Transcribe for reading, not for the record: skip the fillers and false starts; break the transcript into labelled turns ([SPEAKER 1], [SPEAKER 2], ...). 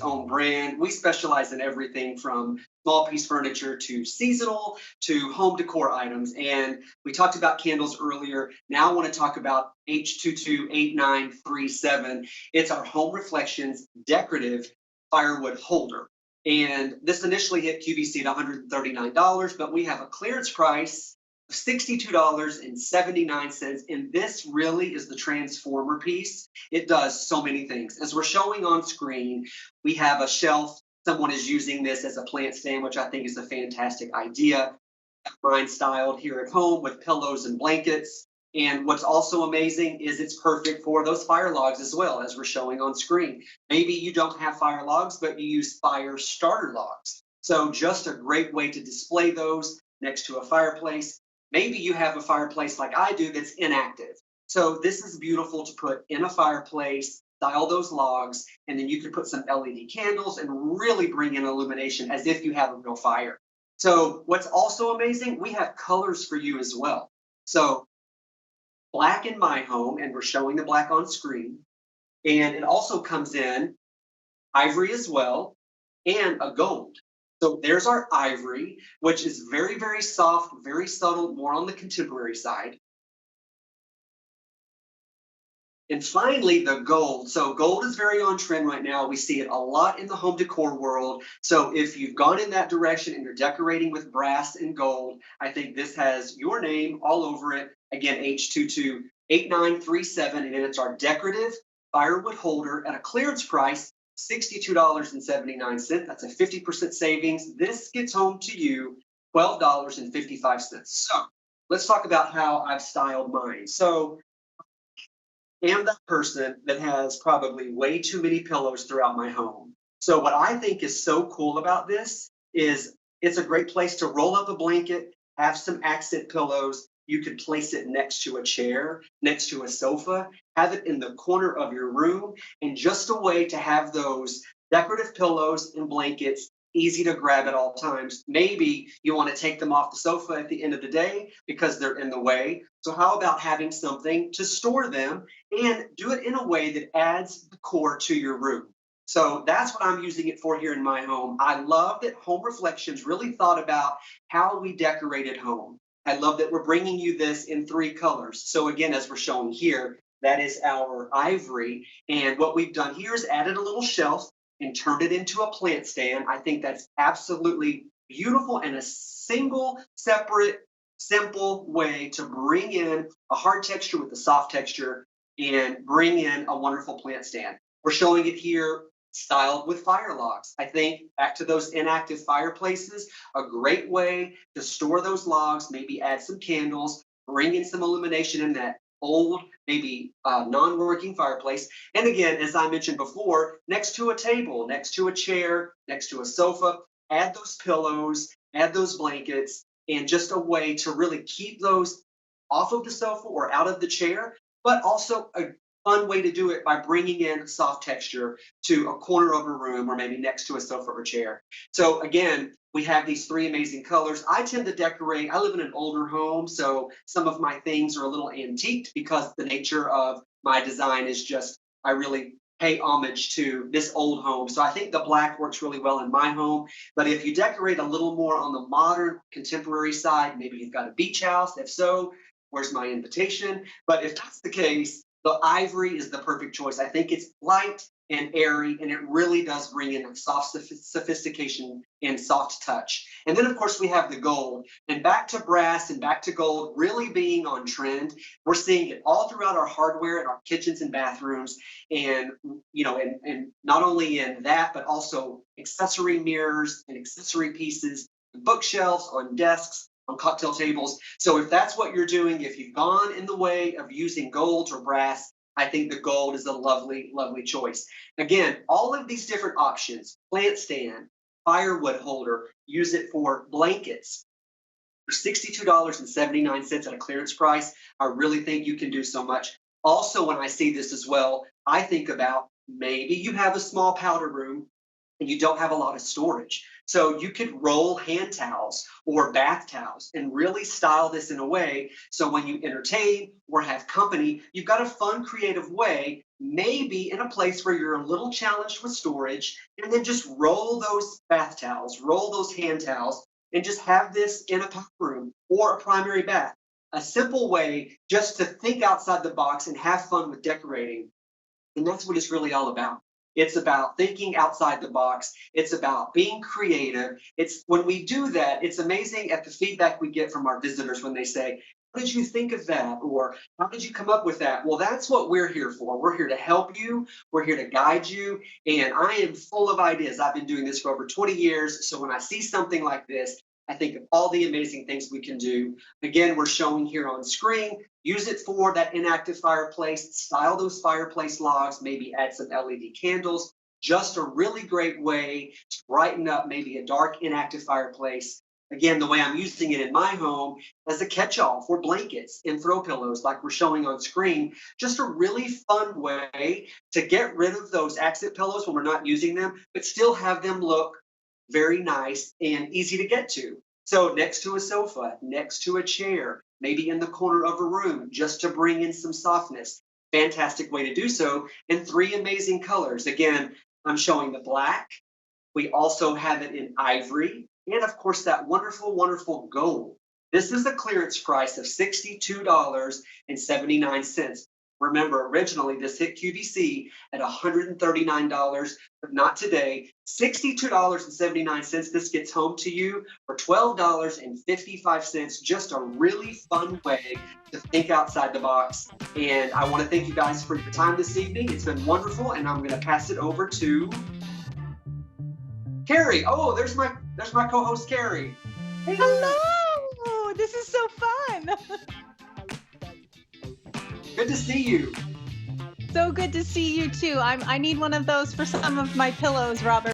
[SPEAKER 1] own brand. We specialize in everything from small piece furniture to seasonal to home decor items. And we talked about candles earlier. Now I want to talk about H228937. It's our Home Reflections decorative firewood holder. And this initially hit QVC at $139, but we have a clearance price of $62.79. And this really is the transformer piece. It does so many things. As we're showing on screen, we have a shelf. Someone is using this as a plant stand, which I think is a fantastic idea. Mine styled here at home with pillows and blankets. And what's also amazing is it's perfect for those fire logs as well, as we're showing on screen. Maybe you don't have fire logs, but you use fire starter logs. So just a great way to display those next to a fireplace. Maybe you have a fireplace like I do that's inactive. So this is beautiful to put in a fireplace, style those logs, and then you can put some LED candles and really bring in illumination as if you have a real fire. So what's also amazing, we have colors for you as well. So black in my home, and we're showing the black on screen. And it also comes in ivory as well, and a gold. So there's our ivory, which is very, very soft, very subtle, more on the contemporary side. And finally, the gold. So gold is very on trend right now. We see it a lot in the home decor world. So if you've gone in that direction and you're decorating with brass and gold, I think this has your name all over it. Again, H228937, and it's our decorative firewood holder at a clearance price, $62.79. That's a 50% savings. This gets home to you $12.55. So let's talk about how I've styled mine. So am that person that has probably way too many pillows throughout my home. So what I think is so cool about this is it's a great place to roll up a blanket, have some accent pillows. You could place it next to a chair, next to a sofa, have it in the corner of your room, and just a way to have those decorative pillows and blankets easy to grab at all times. Maybe you want to take them off the sofa at the end of the day because they're in the way. So how about having something to store them and do it in a way that adds decor to your room? So that's what I'm using it for here in my home. I love that Home Reflections really thought about how we decorated home. I love that we're bringing you this in 3 colors. So again, as we're showing here, that is our ivory. And what we've done here is added a little shelf and turned it into a plant stand. I think that's absolutely beautiful and a single, separate, simple way to bring in a hard texture with a soft texture and bring in a wonderful plant stand. We're showing it here styled with fire logs. I think back to those inactive fireplaces, a great way to store those logs, maybe add some candles, bring in some illumination in that old, maybe non-working fireplace. And again, as I mentioned before, next to a table, next to a chair, next to a sofa, add those pillows, add those blankets, and just a way to really keep those off of the sofa or out of the chair, but also a fun way to do it by bringing in soft texture to a corner of a room or maybe next to a sofa or chair. So again, we have these 3 amazing colors. I tend to decorate. I live in an older home, so some of my things are a little antiqued because the nature of my design is just, I really pay homage to this old home. So I think the black works really well in my home. But if you decorate a little more on the modern, contemporary side, maybe you've got a beach house. If so, where's my invitation? But if that's the case, the ivory is the perfect choice. I think it's light and airy, and it really does bring in a soft sophistication and soft touch. And then, of course, we have the gold. And back to brass and back to gold really being on trend. We're seeing it all throughout our hardware in our kitchens and bathrooms. And, and not only in that, but also accessory mirrors and accessory pieces, bookshelves, on desks, on cocktail tables. So if that's what you're doing, if you've gone in the way of using gold or brass, I think the gold is a lovely, lovely choice. Again, all of these different options, plant stand, firewood holder, use it for blankets. For $62.79 at a clearance price, I really think you can do so much. Also, when I see this as well, I think about maybe you have a small powder room and you don't have a lot of storage. So you could roll hand towels or bath towels and really style this in a way so when you entertain or have company, you've got a fun, creative way maybe in a place where you're a little challenged with storage, and then just roll those bath towels, roll those hand towels, and just have this in a bath room or a primary bath. A simple way just to think outside the box and have fun with decorating. And that's what it's really all about. It's about thinking outside the box. It's about being creative. It's when we do that, it's amazing at the feedback we get from our visitors when they say, "How did you think of that?" Or "How did you come up with that?" Well, that's what we're here for. We're here to help you. We're here to guide you. And I am full of ideas. I've been doing this for over 20 years. So when I see something like this, I think of all the amazing things we can do. Again, we're showing here on screen. Use it for that inactive fireplace, style those fireplace logs, maybe add some LED candles. Just a really great way to brighten up maybe a dark inactive fireplace. Again, the way I'm using it in my home as a catch-all for blankets and throw pillows like we're showing on screen. Just a really fun way to get rid of those accent pillows when we're not using them, but still have them look very nice and easy to get to. So next to a sofa, next to a chair, maybe in the corner of a room, just to bring in some softness. Fantastic way to do so in three amazing colors. Again, I'm showing the black. We also have it in ivory, and of course that wonderful, wonderful gold. This is a clearance price of $62.79. Remember, originally this hit QVC at $139, but not today. $62.79. This gets home to you for $12.55. Just a really fun way to think outside the box. And I want to thank you guys for your time this evening. It's been wonderful, and I'm going to pass it over to Carrie. Oh, there's my co-host Carrie. Hey.
[SPEAKER 2] Hello! This is so fun.
[SPEAKER 1] Good to see you.
[SPEAKER 2] So good to see you too. I need one of those for some of my pillows, Robert.